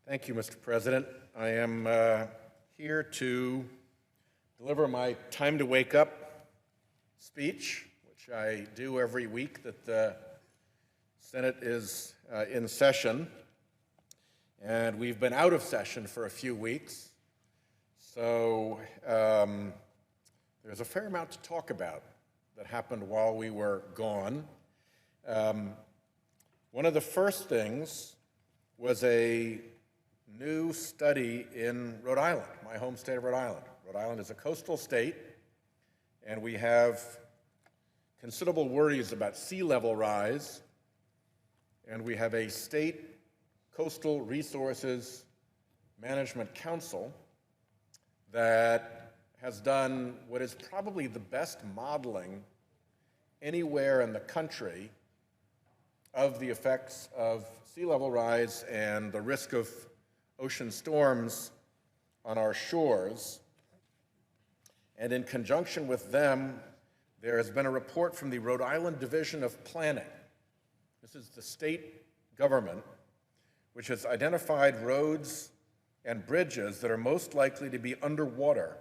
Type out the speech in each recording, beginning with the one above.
Thank you, Mr. President. I am here to deliver my time to wake up speech, which I do every week that the Senate is in session. And we've been out of session for a few weeks. So there's a fair amount to talk about that happened while we were gone. One of the first things was a new study in Rhode Island, my home state of Rhode Island. Rhode Island is a coastal state, and we have considerable worries about sea level rise, and we have a state coastal resources management council that has done what is probably the best modeling anywhere in the country of the effects of sea level rise and the risk of ocean storms on our shores. And in conjunction with them, there has been a report from the Rhode Island Division of Planning. This is the state government, which has identified roads and bridges that are most likely to be underwater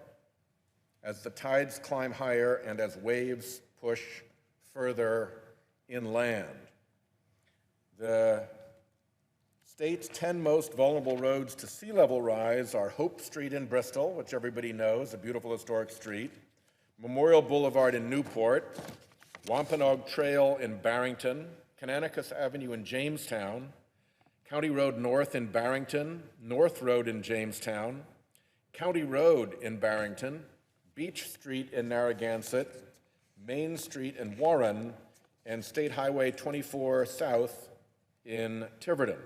as the tides climb higher and as waves push further inland. The state's 10 most vulnerable roads to sea level rise are Hope Street in Bristol, which everybody knows, a beautiful historic street, Memorial Boulevard in Newport, Wampanoag Trail in Barrington, Canonicus Avenue in Jamestown, County Road North in Barrington, North Road in Jamestown, County Road in Barrington, Beach Street in Narragansett, Main Street in Warren, and State Highway 24 South in Tiverton.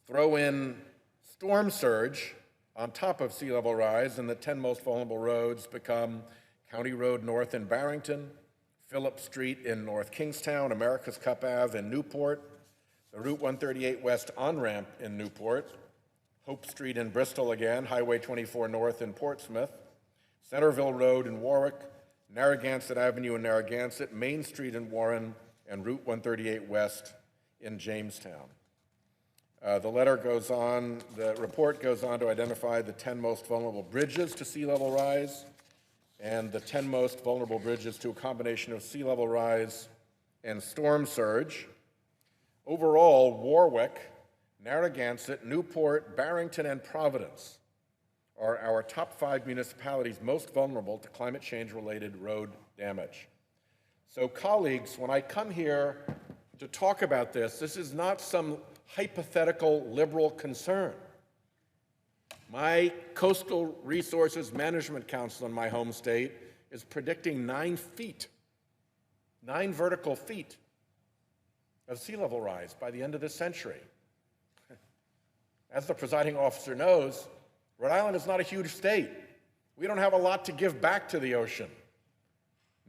Throw in storm surge on top of sea level rise, and the 10 most vulnerable roads become County Road North in Barrington, Phillip Street in North Kingstown, America's Cup Ave in Newport, the Route 138 West on-ramp in Newport, Hope Street in Bristol again, Highway 24 North in Portsmouth, Centerville Road in Warwick, Narragansett Avenue in Narragansett, Main Street in Warren, and Route 138 West in Jamestown. The report goes on to identify the 10 most vulnerable bridges to sea level rise and the 10 most vulnerable bridges to a combination of sea level rise and storm surge. Overall, Warwick, Narragansett, Newport, Barrington, and Providence are our top 5 municipalities most vulnerable to climate change-related road damage. So colleagues, when I come here to talk about this, this is not some hypothetical liberal concern. My Coastal Resources Management Council in my home state is predicting 9 vertical feet of sea level rise by the end of this century. As the presiding officer knows, Rhode Island is not a huge state. We don't have a lot to give back to the ocean.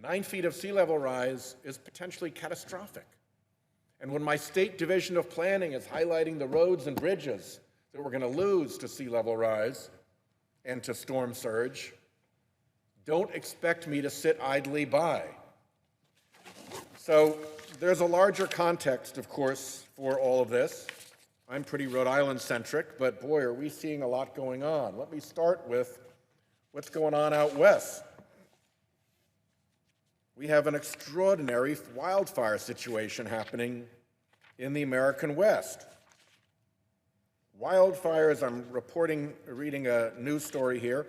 9 feet of sea level rise is potentially catastrophic. And when my state division of planning is highlighting the roads and bridges that we're going to lose to sea level rise and to storm surge, don't expect me to sit idly by. So there's a larger context, of course, for all of this. I'm pretty Rhode Island-centric, but boy, are we seeing a lot going on. Let me start with what's going on out west. We have an extraordinary wildfire situation happening in the American West. Wildfires, I'm reading a news story here.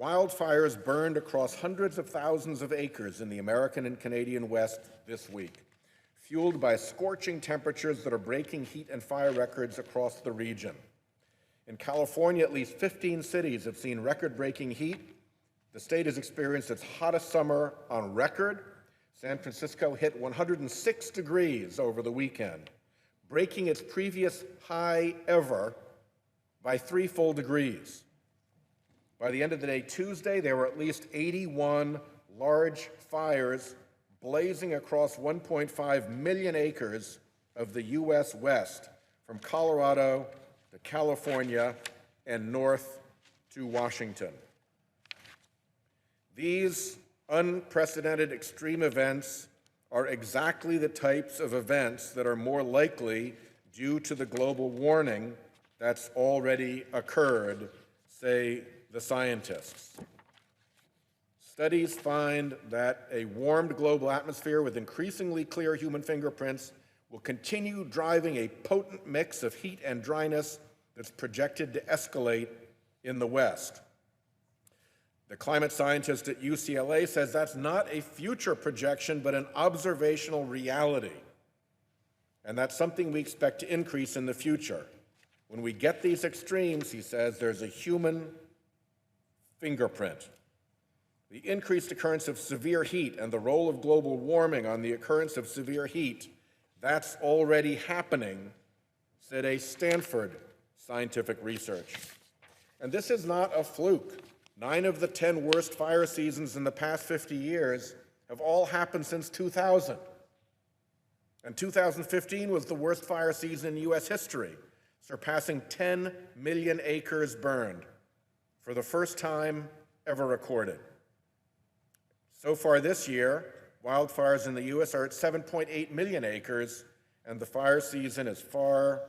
Wildfires burned across hundreds of thousands of acres in the American and Canadian West this week, fueled by scorching temperatures that are breaking heat and fire records across the region. In California, at least 15 cities have seen record-breaking heat. The state has experienced its hottest summer on record. San Francisco hit 106 degrees over the weekend, breaking its previous high ever by 3 full degrees. By the end of the day Tuesday, there were at least 81 large fires blazing across 1.5 million acres of the U.S. West, from Colorado to California and north to Washington. These unprecedented extreme events are exactly the types of events that are more likely, due to the global warming that's already occurred, say the scientists. Studies find that a warmed global atmosphere with increasingly clear human fingerprints will continue driving a potent mix of heat and dryness that's projected to escalate in the West. The climate scientist at UCLA says that's not a future projection, but an observational reality. And that's something we expect to increase in the future. When we get these extremes, he says, there's a human fingerprint. The increased occurrence of severe heat and the role of global warming on the occurrence of severe heat, that's already happening, said a Stanford scientific research. And this is not a fluke. 9 of the 10 worst fire seasons in the past 50 years have all happened since 2000. And 2015 was the worst fire season in U.S. history, surpassing 10 million acres burned for the first time ever recorded. So far this year, wildfires in the U.S. are at 7.8 million acres, and the fire season is far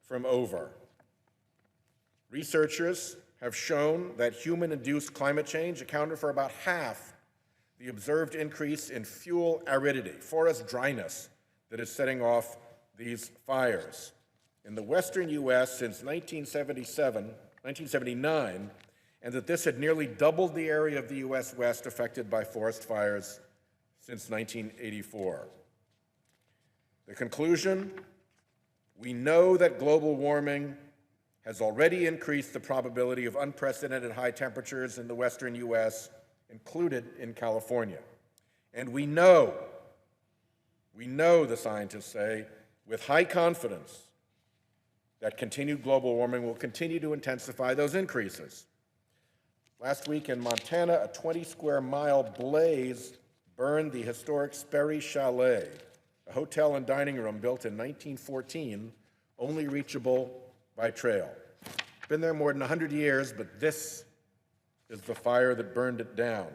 from over. Researchers have shown that human-induced climate change accounted for about half the observed increase in fuel aridity, forest dryness, that is setting off these fires. In the western U.S. since 1979, and that this had nearly doubled the area of the U.S. West affected by forest fires since 1984. The conclusion, we know that global warming has already increased the probability of unprecedented high temperatures in the western U.S., included in California. And we know, the scientists say, with high confidence, that continued global warming will continue to intensify those increases. Last week in Montana, a 20-square-mile blaze burned the historic Sperry Chalet, a hotel and dining room built in 1914, only reachable by trail. Been there more than 100 years, but this is the fire that burned it down.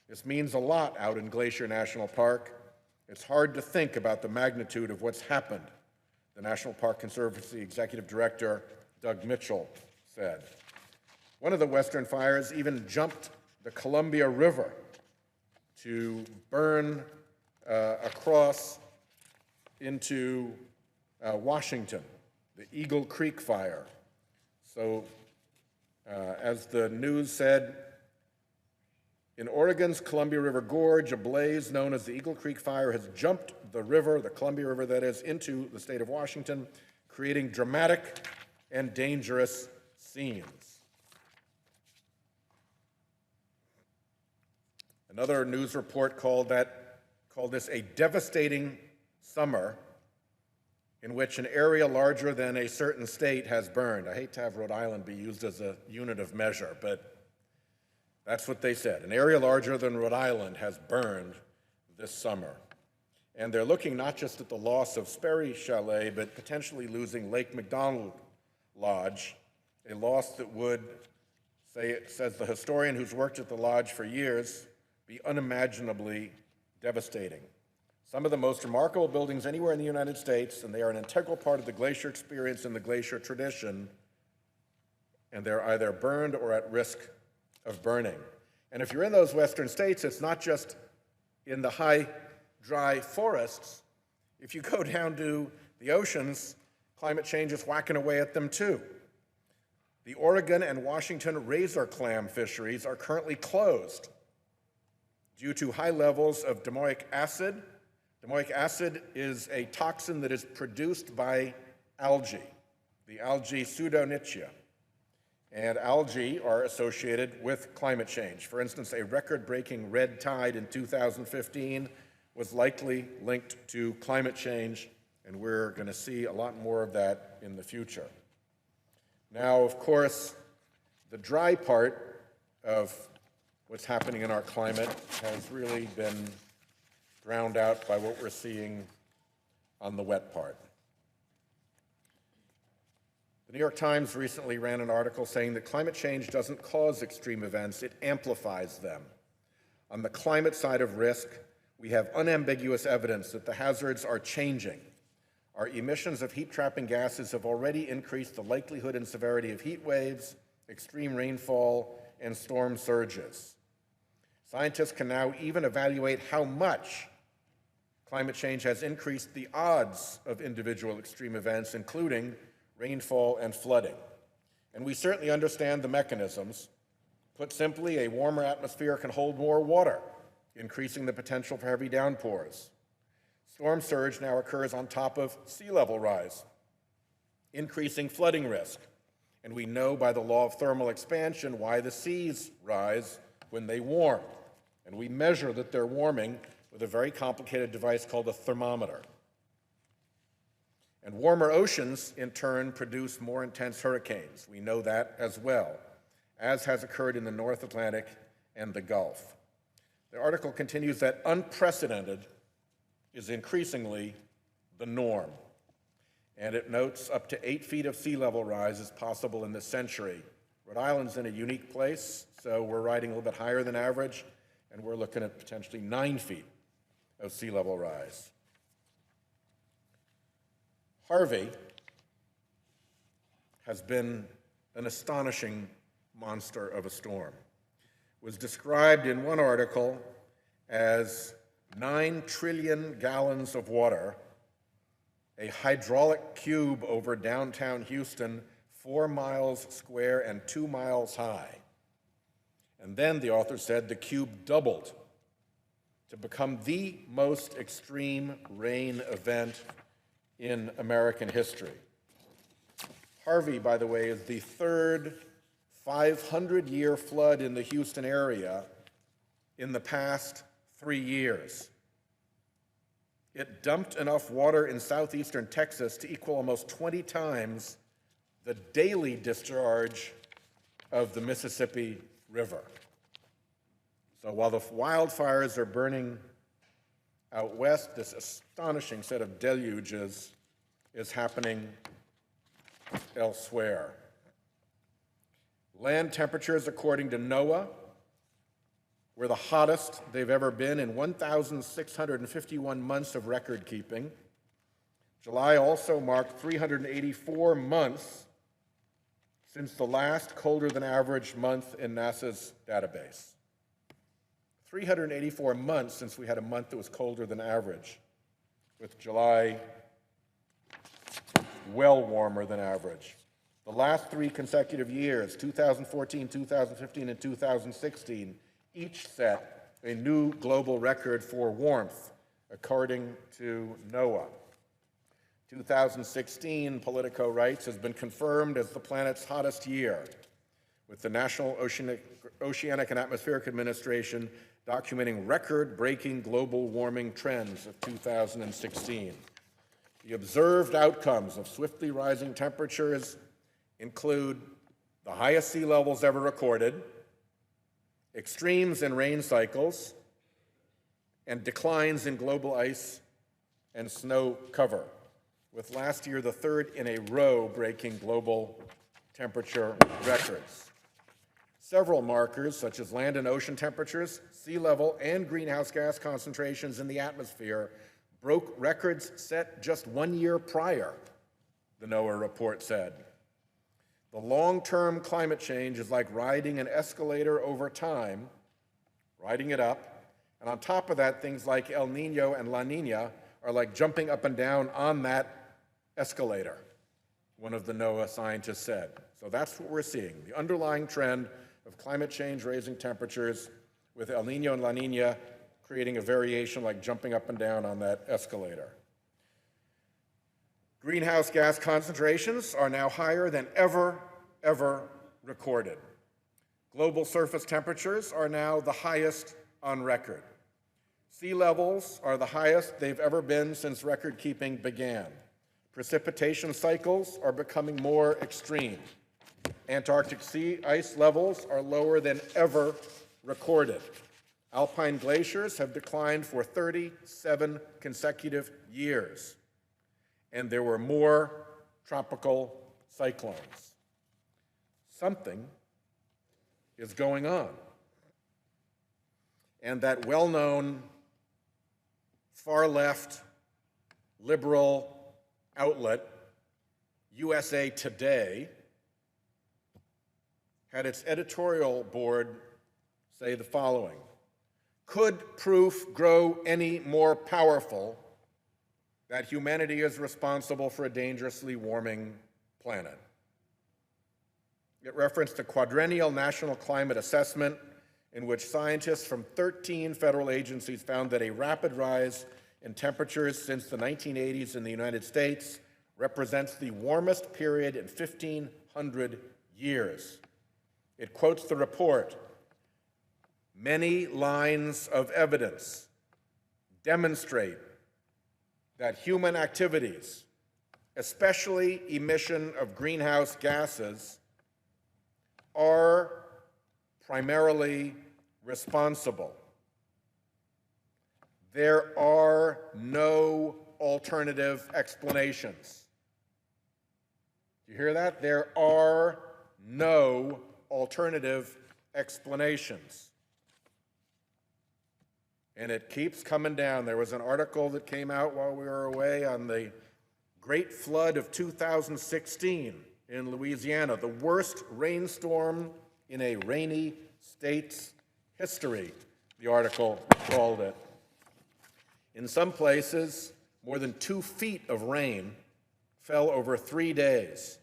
This means a lot out in Glacier National Park. It's hard to think about the magnitude of what's happened, the National Park Conservancy Executive Director, Doug Mitchell, said. One of the western fires even jumped the Columbia River to burn across into Washington, the Eagle Creek fire. So, as the news said, in Oregon's Columbia River Gorge, a blaze known as the Eagle Creek Fire has jumped the river, the Columbia River that is, into the state of Washington, creating dramatic and dangerous scenes. Another news report called this a devastating summer in which an area larger than a certain state has burned. I hate to have Rhode Island be used as a unit of measure, but that's what they said. An area larger than Rhode Island has burned this summer. And they're looking not just at the loss of Sperry Chalet, but potentially losing Lake McDonald Lodge, a loss that would, says the historian who's worked at the lodge for years, be unimaginably devastating. Some of the most remarkable buildings anywhere in the United States, and they are an integral part of the glacier experience and the glacier tradition, and they're either burned or at risk of burning. And if you're in those western states, it's not just in the high, dry forests. If you go down to the oceans, climate change is whacking away at them too. The Oregon and Washington razor clam fisheries are currently closed due to high levels of domoic acid. Domoic acid is a toxin that is produced by algae, the algae Pseudonychia. And algae are associated with climate change. For instance, a record-breaking red tide in 2015 was likely linked to climate change, and we're going to see a lot more of that in the future. Now, of course, the dry part of what's happening in our climate has really been drowned out by what we're seeing on the wet part. The New York Times recently ran an article saying that climate change doesn't cause extreme events, it amplifies them. On the climate side of risk, we have unambiguous evidence that the hazards are changing. Our emissions of heat-trapping gases have already increased the likelihood and severity of heat waves, extreme rainfall, and storm surges. Scientists can now even evaluate how much climate change has increased the odds of individual extreme events, including rainfall and flooding. And we certainly understand the mechanisms. Put simply, a warmer atmosphere can hold more water, increasing the potential for heavy downpours. Storm surge now occurs on top of sea level rise, increasing flooding risk. And we know by the law of thermal expansion why the seas rise when they warm. And we measure that they're warming with a very complicated device called a thermometer. And warmer oceans, in turn, produce more intense hurricanes. We know that as well, as has occurred in the North Atlantic and the Gulf. The article continues that unprecedented is increasingly the norm. And it notes up to 8 feet of sea level rise is possible in this century. Rhode Island's in a unique place, so we're riding a little bit higher than average, and we're looking at potentially 9 feet of sea level rise. Harvey has been an astonishing monster of a storm. It was described in one article as 9 trillion gallons of water, a hydraulic cube over downtown Houston, 4 miles square and 2 miles high. And then, the author said, the cube doubled to become the most extreme rain event in American history. Harvey, by the way, is the third 500-year flood in the Houston area in the past 3 years. It dumped enough water in southeastern Texas to equal almost 20 times the daily discharge of the Mississippi River. So while the wildfires are burning out west, this astonishing set of deluges is happening elsewhere. Land temperatures, according to NOAA, were the hottest they've ever been in 1,651 months of record keeping. July also marked 384 months since the last colder than average month in NASA's database. 384 months since we had a month that was colder than average, with July well warmer than average. The last 3 consecutive years, 2014, 2015, and 2016, each set a new global record for warmth, according to NOAA. 2016, Politico writes, has been confirmed as the planet's hottest year, with the National Oceanic and Atmospheric Administration documenting record-breaking global warming trends of 2016. The observed outcomes of swiftly rising temperatures include the highest sea levels ever recorded, extremes in rain cycles, and declines in global ice and snow cover, with last year the third in a row breaking global temperature records. Several markers, such as land and ocean temperatures, sea level, and greenhouse gas concentrations in the atmosphere, broke records set just 1 year prior, the NOAA report said. The long-term climate change is like riding an escalator over time, riding it up, and on top of that, things like El Nino and La Nina are like jumping up and down on that escalator, one of the NOAA scientists said. So that's what we're seeing, the underlying trend of climate change raising temperatures, with El Nino and La Nina creating a variation like jumping up and down on that escalator. Greenhouse gas concentrations are now higher than ever recorded. Global surface temperatures are now the highest on record. Sea levels are the highest they've ever been since record keeping began. Precipitation cycles are becoming more extreme. Antarctic sea ice levels are lower than ever recorded. Alpine glaciers have declined for 37 consecutive years. And there were more tropical cyclones. Something is going on. And that well-known far-left liberal outlet, USA Today, had its editorial board say the following: "Could proof grow any more powerful that humanity is responsible for a dangerously warming planet?" It referenced a quadrennial national climate assessment in which scientists from 13 federal agencies found that a rapid rise in temperatures since the 1980s in the United States represents the warmest period in 1,500 years. It quotes the report: "Many lines of evidence demonstrate that human activities, especially emission of greenhouse gases, are primarily responsible. There are no alternative explanations." Do you hear that? There are no alternative explanations. And it keeps coming down. There was an article that came out while we were away on the Great Flood of 2016 in Louisiana, the worst rainstorm in a rainy state's history, the article called it. In some places, more than 2 feet of rain fell over 3 days.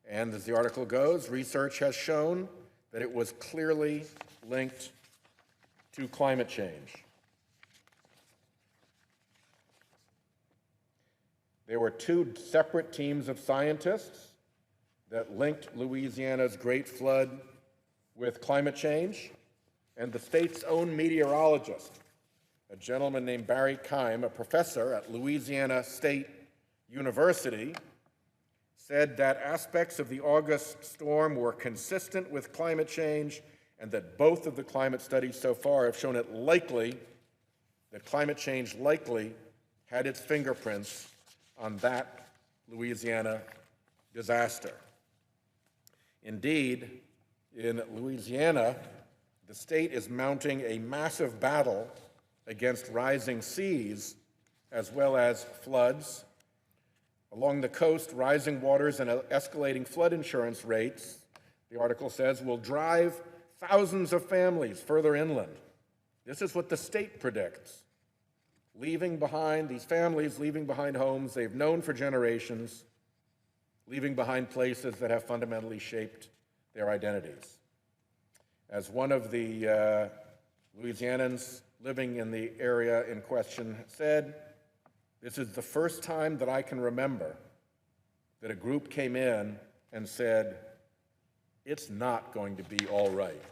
And as the article goes, research has shown that it was clearly linked to climate change. There were 2 separate teams of scientists that linked Louisiana's Great Flood with climate change, and the state's own meteorologist, a gentleman named Barry Keim, a professor at Louisiana State University, said that aspects of the August storm were consistent with climate change, and that both of the climate studies so far have shown it likely that climate change likely had its fingerprints on that Louisiana disaster. Indeed, in Louisiana, the state is mounting a massive battle against rising seas as well as floods. Along the coast, rising waters and escalating flood insurance rates, the article says, will drive thousands of families further inland. This is what the state predicts. These families leaving behind homes they've known for generations, leaving behind places that have fundamentally shaped their identities. As one of the Louisianans living in the area in question said, "This is the first time that I can remember that a group came in and said, 'It's not going to be all right.'"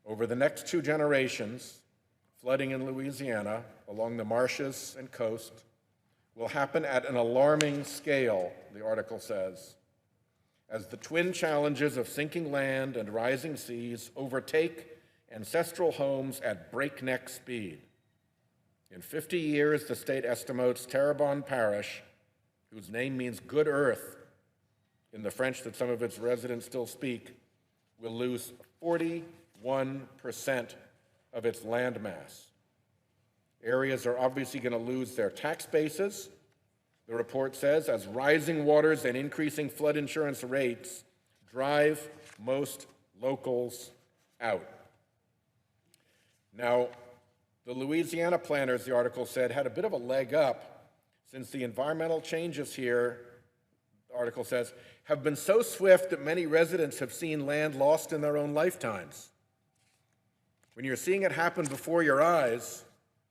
Over the next 2 generations, flooding in Louisiana along the marshes and coast will happen at an alarming scale, the article says, as the twin challenges of sinking land and rising seas overtake ancestral homes at breakneck speed. In 50 years, the state estimates Terrebonne Parish, whose name means good earth in the French that some of its residents still speak, will lose 41% of its landmass. Areas are obviously going to lose their tax bases, the report says, as rising waters and increasing flood insurance rates drive most locals out. Now, the Louisiana planners, the article said, had a bit of a leg up since the environmental changes here, the article says, have been so swift that many residents have seen land lost in their own lifetimes. When you're seeing it happen before your eyes,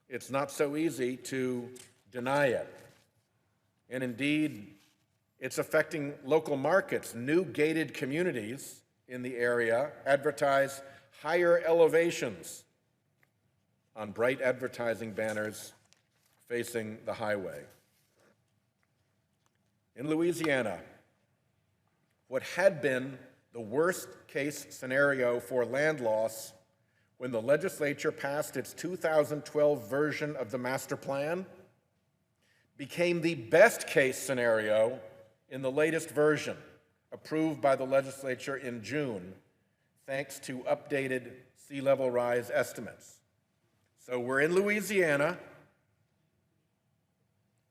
it's not so easy to deny it. And indeed, it's affecting local markets. New gated communities in the area advertise higher elevations on bright advertising banners facing the highway. In Louisiana, what had been the worst case scenario for land loss when the legislature passed its 2012 version of the master plan became the best case scenario in the latest version, approved by the legislature in June, thanks to updated sea level rise estimates. So we're in Louisiana.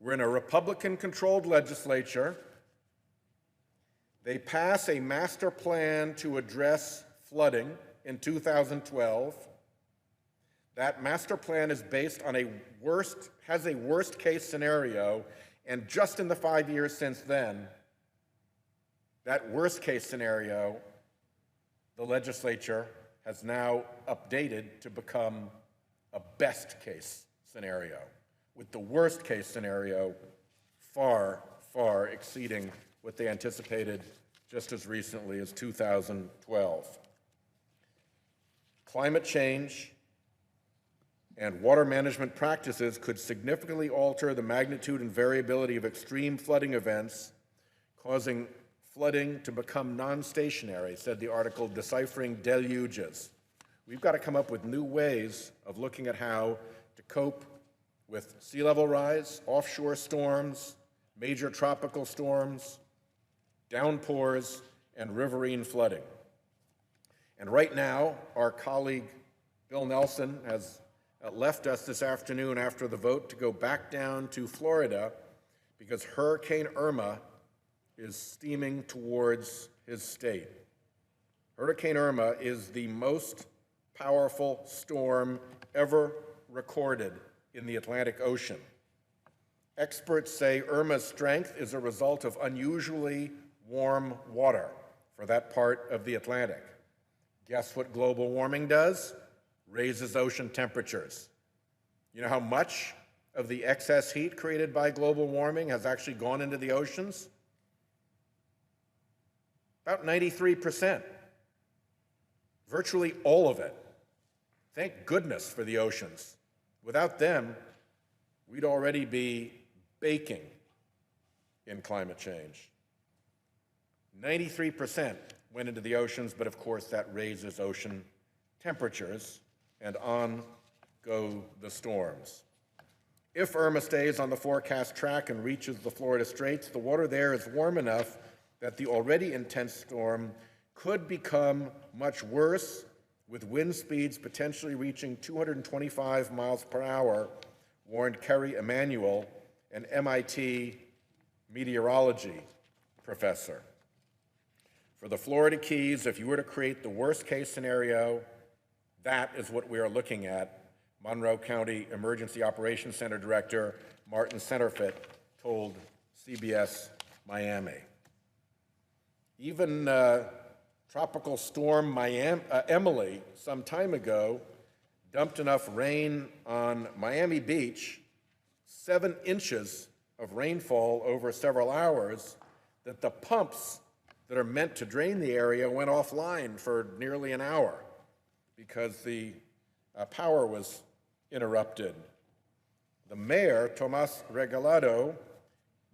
We're in a Republican-controlled legislature. They pass a master plan to address flooding in 2012. That master plan is based on has a worst-case scenario, and just in the 5 years since then, that worst-case scenario, the legislature has now updated to become a best-case scenario, with the worst-case scenario far, far exceeding what they anticipated just as recently as 2012. Climate change and water management practices could significantly alter the magnitude and variability of extreme flooding events, causing flooding to become non-stationary, said the article, Deciphering Deluges. We've got to come up with new ways of looking at how to cope with sea level rise, offshore storms, major tropical storms, downpours, and riverine flooding. And right now, our colleague Bill Nelson has left us this afternoon after the vote to go back down to Florida because Hurricane Irma is steaming towards his state. Hurricane Irma is the most powerful storm ever recorded in the Atlantic Ocean. Experts say Irma's strength is a result of unusually warm water for that part of the Atlantic. Guess what global warming does? Raises ocean temperatures. You know how much of the excess heat created by global warming has actually gone into the oceans? About 93%. Virtually all of it. Thank goodness for the oceans. Without them, we'd already be baking in climate change. 93% went into the oceans, but of course that raises ocean temperatures, and on go the storms. If Irma stays on the forecast track and reaches the Florida Straits, the water there is warm enough that the already intense storm could become much worse, with wind speeds potentially reaching 225 miles per hour, warned Kerry Emanuel, an MIT meteorology professor. For the Florida Keys, if you were to create the worst-case scenario, that is what we are looking at, Monroe County Emergency Operations Center Director Martin Centerfit told CBS Miami. Even Tropical Storm Emily some time ago dumped enough rain on Miami Beach, 7 inches of rainfall over several hours, that the pumps that are meant to drain the area went offline for nearly an hour because the power was interrupted. The mayor, Tomas Regalado,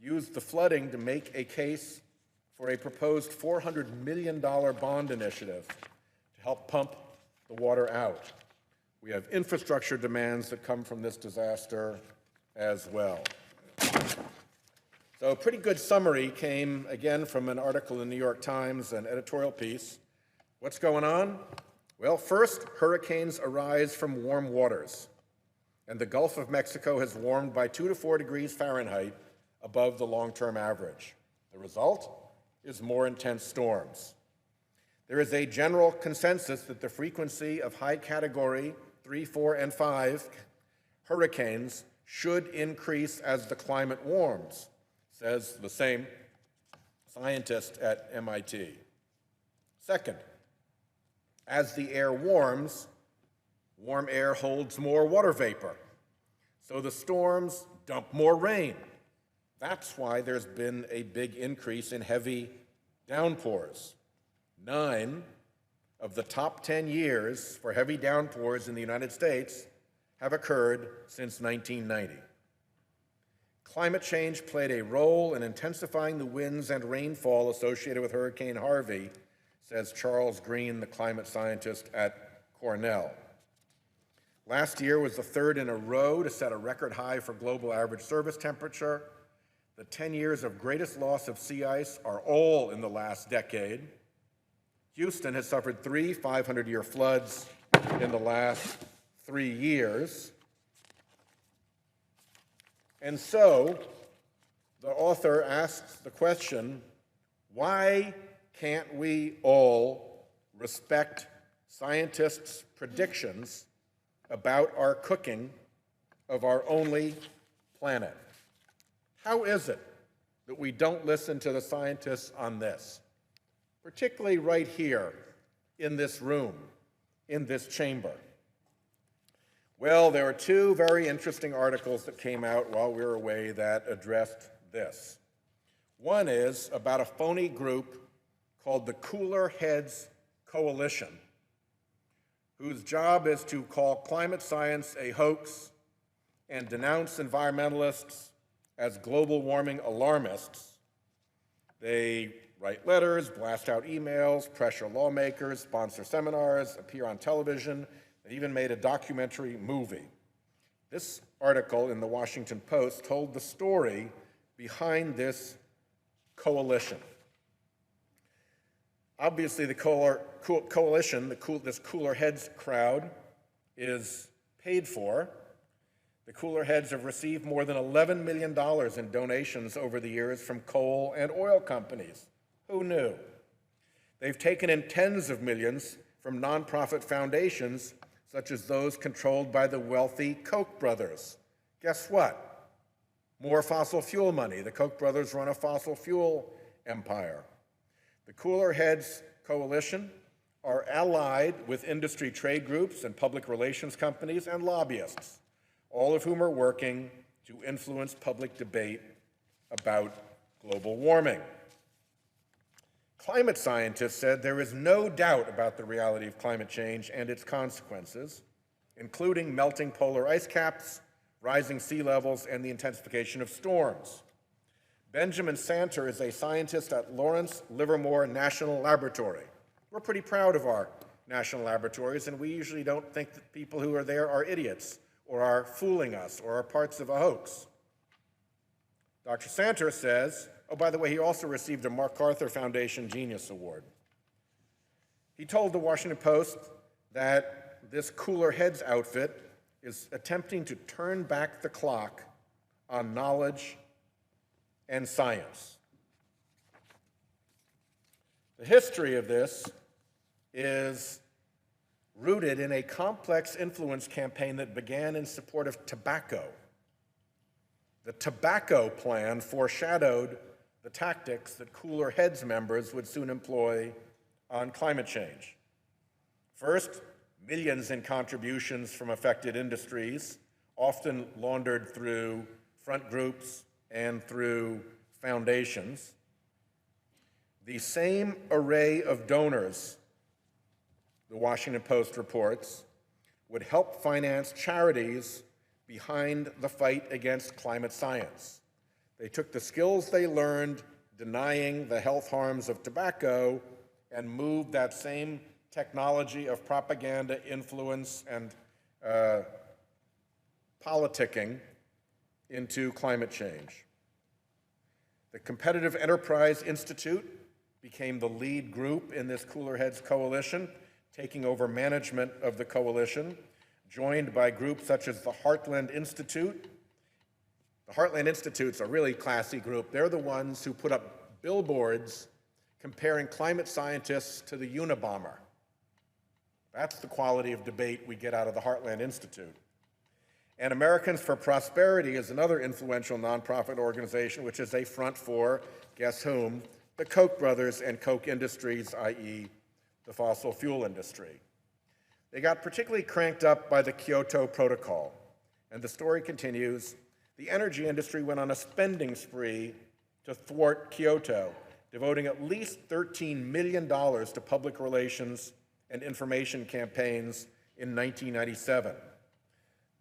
used the flooding to make a case for a proposed $400 million bond initiative to help pump the water out. We have infrastructure demands that come from this disaster as well. So a pretty good summary came again from an article in the New York Times, an editorial piece. What's going on? Well, first, hurricanes arise from warm waters, and the Gulf of Mexico has warmed by 2 to 4 degrees Fahrenheit above the long-term average. The result is more intense storms. There is a general consensus that the frequency of high category 3, 4, and 5 hurricanes should increase as the climate warms, says the same scientist at MIT. Second, as the air warms, warm air holds more water vapor, so the storms dump more rain. That's why there's been a big increase in heavy downpours. 9 of the top 10 years for heavy downpours in the United States have occurred since 1990. Climate change played a role in intensifying the winds and rainfall associated with Hurricane Harvey, says Charles Green, the climate scientist at Cornell. Last year was the 3rd in a row to set a record high for global average surface temperature. The 10 years of greatest loss of sea ice are all in the last decade. Houston has suffered 3 500-year floods in the last 3 years. And so the author asks the question, why can't we all respect scientists' predictions about our cooking of our only planet? How is it that we don't listen to the scientists on this, particularly right here in this room, in this chamber? Well, there were two very interesting articles that came out while we were away that addressed this. One is about a phony group called the Cooler Heads Coalition, whose job is to call climate science a hoax and denounce environmentalists as global warming alarmists. They write letters, blast out emails, pressure lawmakers, sponsor seminars, appear on television. They even made a documentary movie. This article in the Washington Post told the story behind this coalition. Obviously, the coalition, this Cooler Heads crowd, is paid for. The Cooler Heads have received more than $11 million in donations over the years from coal and oil companies. Who knew? They've taken in tens of millions from nonprofit foundations, such as those controlled by the wealthy Koch brothers. Guess what? More fossil fuel money. The Koch brothers run a fossil fuel empire. The Cooler Heads Coalition are allied with industry trade groups and public relations companies and lobbyists, all of whom are working to influence public debate about global warming. Climate scientists said there is no doubt about the reality of climate change and its consequences, including melting polar ice caps, rising sea levels, and the intensification of storms. Benjamin Santer is a scientist at Lawrence Livermore National Laboratory. We're pretty proud of our national laboratories, and we usually don't think that people who are there are idiots or are fooling us or are parts of a hoax. Dr. Santer says, oh, by the way, he also received a MacArthur Foundation Genius Award. He told the Washington Post that this Cooler Heads outfit is attempting to turn back the clock on knowledge and science. The history of this is rooted in a complex influence campaign that began in support of tobacco. The tobacco plan foreshadowed the tactics that Cooler Heads members would soon employ on climate change. First, millions in contributions from affected industries, often laundered through front groups and through foundations. The same array of donors, the Washington Post reports, would help finance charities behind the fight against climate science. They took the skills they learned denying the health harms of tobacco and moved that same technology of propaganda, influence, and politicking into climate change. The Competitive Enterprise Institute became the lead group in this Cooler Heads coalition, taking over management of the coalition, joined by groups such as the Heartland Institute. The Heartland Institute's a really classy group. They're the ones who put up billboards comparing climate scientists to the Unabomber. That's the quality of debate we get out of the Heartland Institute. And Americans for Prosperity is another influential nonprofit organization, which is a front for, guess whom? The Koch brothers and Koch Industries, i.e. the fossil fuel industry. They got particularly cranked up by the Kyoto Protocol. And the story continues. The energy industry went on a spending spree to thwart Kyoto, devoting at least $13 million to public relations and information campaigns in 1997.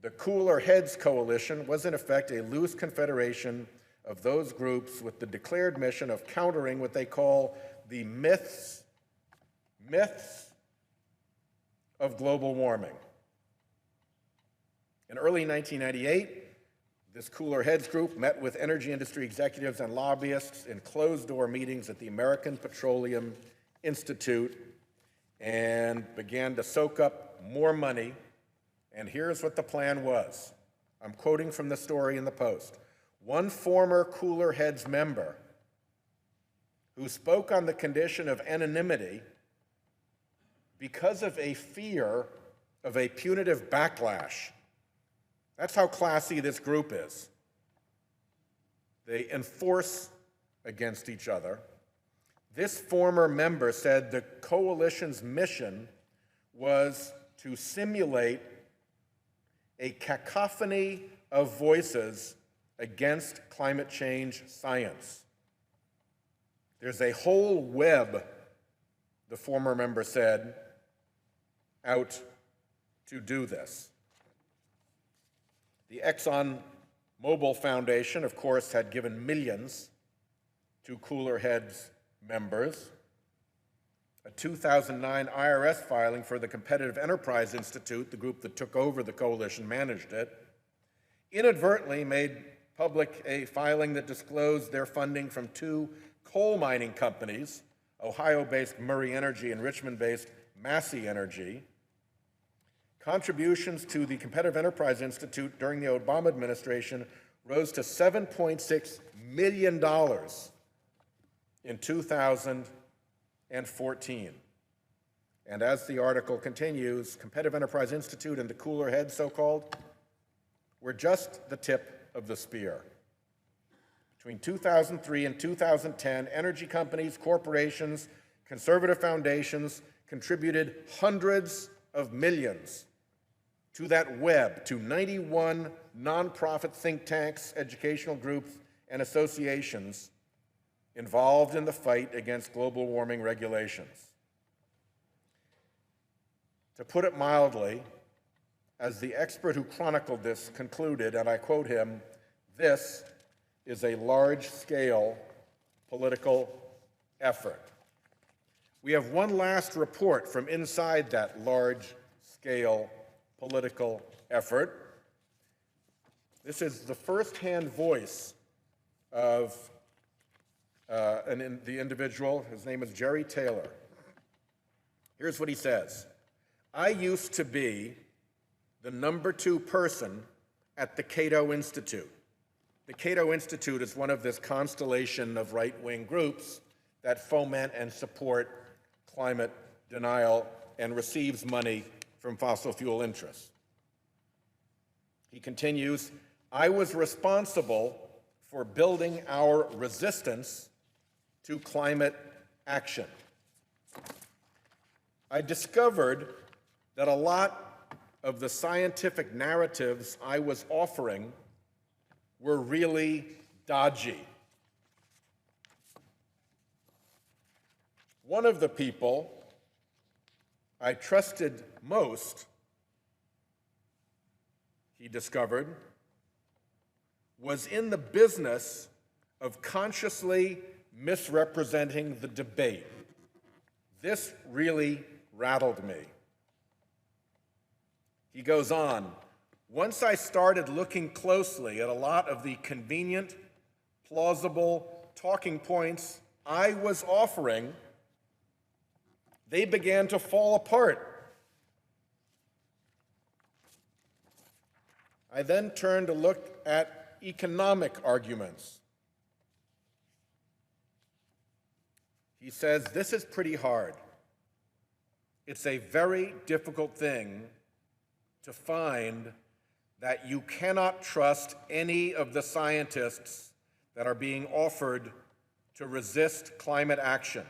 The Cooler Heads Coalition was in effect a loose confederation of those groups with the declared mission of countering what they call the myths of global warming. In early 1998, this Cooler Heads group met with energy industry executives and lobbyists in closed-door meetings at the American Petroleum Institute and began to soak up more money. And here's what the plan was. I'm quoting from the story in the Post. one former Cooler Heads member who spoke on the condition of anonymity because of a fear of a punitive backlash. That's how classy this group is. They enforce against each other. This former member said the coalition's mission was to simulate a cacophony of voices against climate change science. There's a whole web, the former member said, out to do this. The ExxonMobil Foundation, of course, had given millions to Cooler Heads members. A 2009 IRS filing for the Competitive Enterprise Institute, the group that took over the coalition, managed it, inadvertently made public a filing that disclosed their funding from two coal mining companies, Ohio-based Murray Energy and Richmond-based Massey Energy. Contributions to the Competitive Enterprise Institute during the Obama administration rose to $7.6 million in 2014. And as the article continues, Competitive Enterprise Institute and the Cooler Heads, so-called, were just the tip of the spear. Between 2003 and 2010, energy companies, corporations, conservative foundations contributed hundreds of millions to that web, to 91 nonprofit think tanks, educational groups, and associations involved in the fight against global warming regulations. To put it mildly, as the expert who chronicled this concluded, and I quote him, "This is a large-scale political effort." We have one last report from inside that large-scale political effort. This is the first-hand voice of the individual. His name is Jerry Taylor. Here's what he says. "I used to be the #2 person at the Cato Institute." The Cato Institute is one of this constellation of right-wing groups that foment and support climate denial and receives money from fossil fuel interests. He continues, "I was responsible for building our resistance to climate action. I discovered that a lot of the scientific narratives I was offering were really dodgy. One of the people I trusted most," he discovered, "was in the business of consciously misrepresenting the debate. This really rattled me." He goes on, "Once I started looking closely at a lot of the convenient, plausible talking points I was offering, they began to fall apart. I then turned to look at economic arguments." He says, "This is pretty hard. It's a very difficult thing to find that you cannot trust any of the scientists that are being offered to resist climate action."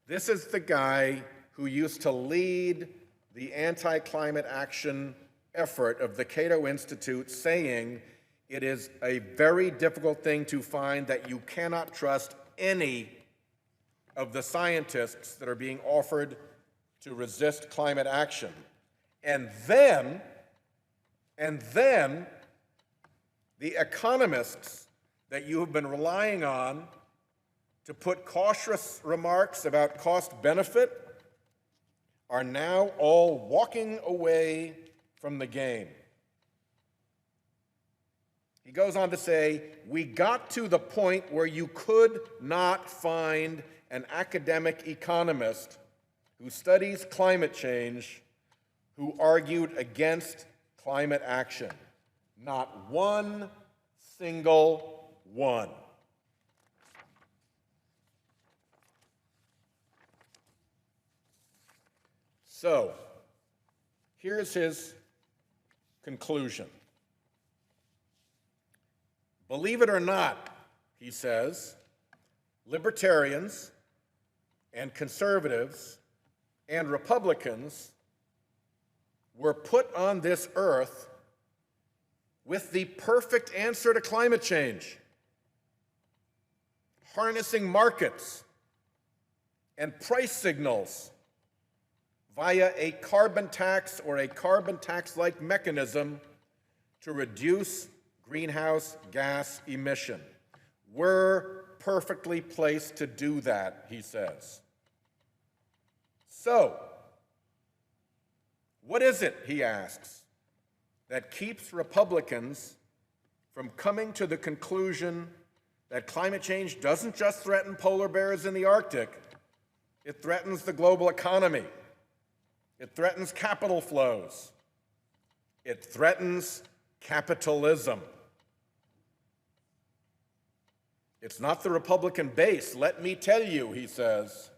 This is the guy who used to lead the anti-climate action effort of the Cato Institute, saying it is a very difficult thing to find that you cannot trust any of the scientists that are being offered to resist climate action. And then the economists that you have been relying on to put cautious remarks about cost-benefit are now all walking away from the game. He goes on to say, "We got to the point where you could not find an academic economist who studies climate change who argued against climate action. Not one single one. So, here's his conclusion. Believe it or not, he says, libertarians and conservatives and Republicans were put on this earth with the perfect answer to climate change: harnessing markets and price signals via a carbon tax or a carbon tax-like mechanism to reduce greenhouse gas emission. We're perfectly placed to do that, he says. So, what is it, he asks, that keeps Republicans from coming to the conclusion that climate change doesn't just threaten polar bears in the Arctic, it threatens the global economy, it threatens capital flows, it threatens capitalism? It's not the Republican base, let me tell you, he says.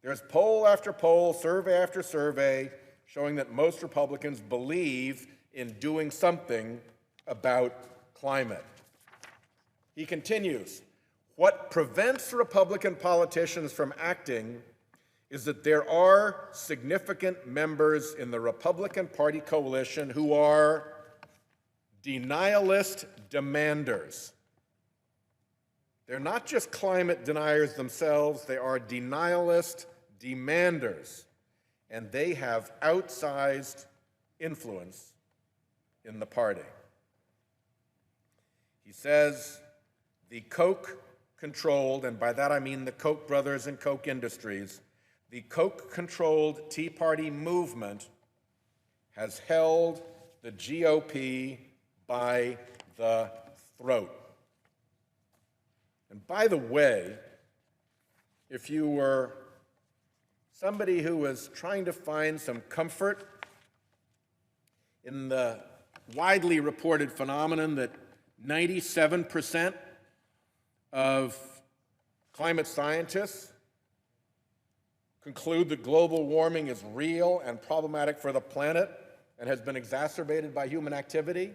There's poll after poll, survey after survey, showing that most Republicans believe in doing something about climate. He continues, what prevents Republican politicians from acting is that there are significant members in the Republican Party coalition who are denialist demanders. They're not just climate deniers themselves, they are denialist demanders, and they have outsized influence in the party. He says the Koch-controlled, and by that I mean the Koch brothers and Koch Industries, the Koch-controlled Tea Party movement has held the GOP by the throat. And by the way, if you were somebody who was trying to find some comfort in the widely reported phenomenon that 97% of climate scientists conclude that global warming is real and problematic for the planet and has been exacerbated by human activity,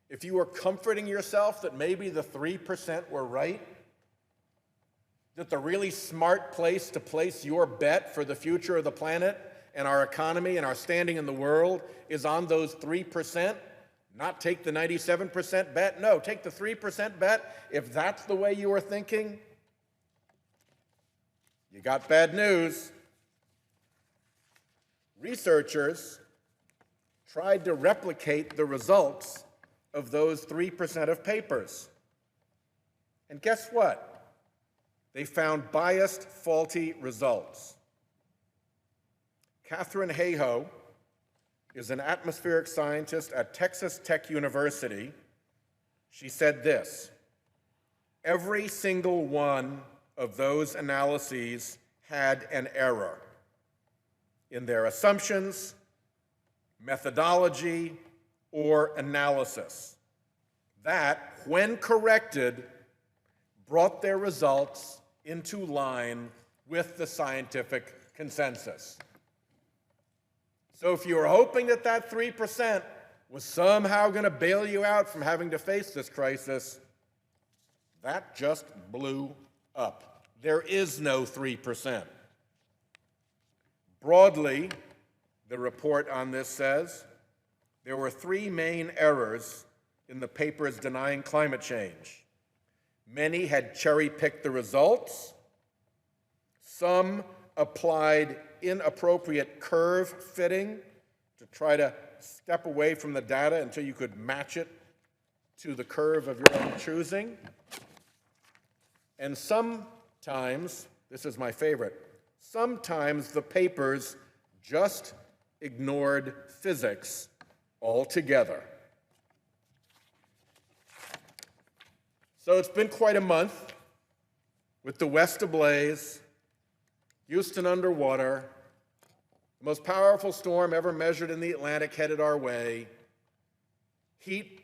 if you were comforting yourself that maybe the 3% were right, that the really smart place to place your bet for the future of the planet and our economy and our standing in the world is on those 3%, not take the 97% bet, no, take the 3% bet, if that's the way you were thinking, you got bad news. Researchers tried to replicate the results of those 3% of papers. And guess what? They found biased, faulty results. Catherine Hayhoe is an atmospheric scientist at Texas Tech University. She said this: every single one of those analyses had an error in their assumptions, methodology, or analysis. That, when corrected, brought their results into line with the scientific consensus. So if you were hoping that that 3% was somehow going to bail you out from having to face this crisis, that just blew up. There is no 3%. Broadly, the report on this says, there were three main errors in the papers denying climate change. Many had cherry-picked the results. Some applied inappropriate curve fitting to try to step away from the data until you could match it to the curve of your own choosing. And sometimes, this is my favorite, sometimes the papers just ignored physics altogether. So it's been quite a month with the West ablaze, Houston underwater, the most powerful storm ever measured in the Atlantic headed our way, heat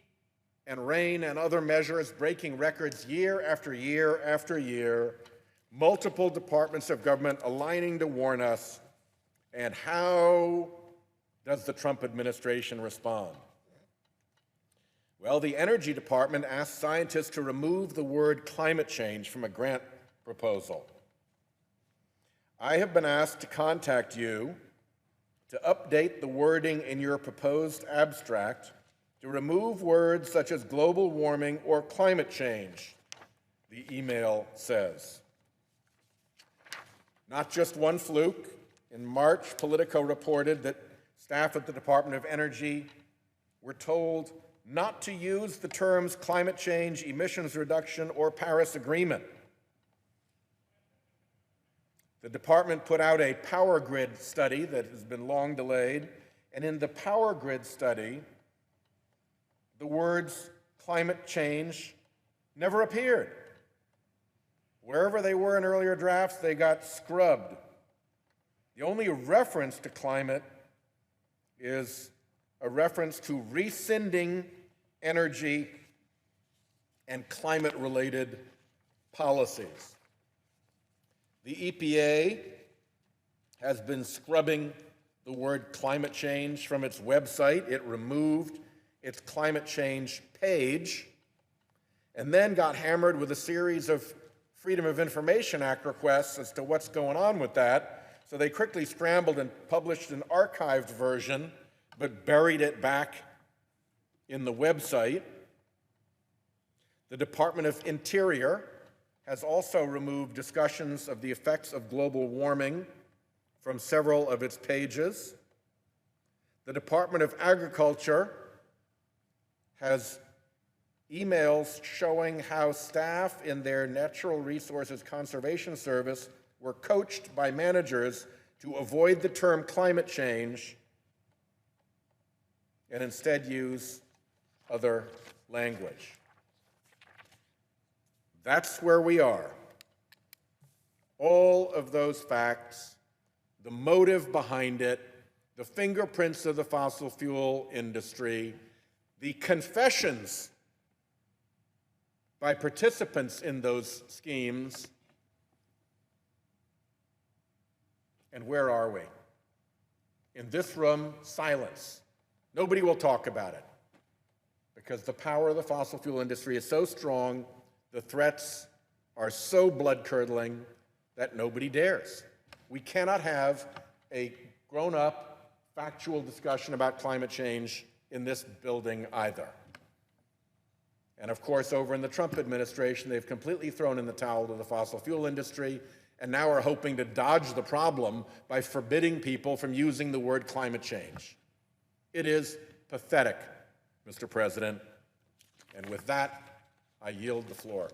and rain and other measures breaking records year after year after year, multiple departments of government aligning to warn us, and how does the Trump administration respond? Well, the Energy Department asked scientists to remove the word climate change from a grant proposal. I have been asked to contact you to update the wording in your proposed abstract to remove words such as global warming or climate change, the email says. Not just one fluke. In March, Politico reported that staff at the Department of Energy were told not to use the terms climate change, emissions reduction, or Paris Agreement. The department put out a power grid study that has been long delayed, and in the power grid study, the words climate change never appeared. Wherever they were in earlier drafts, they got scrubbed. The only reference to climate is a reference to rescinding energy and climate-related policies. The EPA has been scrubbing the word climate change from its website. It removed its climate change page and then got hammered with a series of Freedom of Information Act requests as to what's going on with that. So they quickly scrambled and published an archived version, but buried it back in the website. The Department of Interior has also removed discussions of the effects of global warming from several of its pages. The Department of Agriculture has emails showing how staff in their Natural Resources Conservation Service were coached by managers to avoid the term climate change and instead use other language. That's where we are. All of those facts, the motive behind it, the fingerprints of the fossil fuel industry, the confessions by participants in those schemes, and where are we? In this room, silence. Nobody will talk about it because the power of the fossil fuel industry is so strong, the threats are so blood-curdling that nobody dares. We cannot have a grown-up, factual discussion about climate change in this building either. And of course, over in the Trump administration, they've completely thrown in the towel to the fossil fuel industry and now are hoping to dodge the problem by forbidding people from using the word climate change. It is pathetic, Mr. President. And with that, I yield the floor.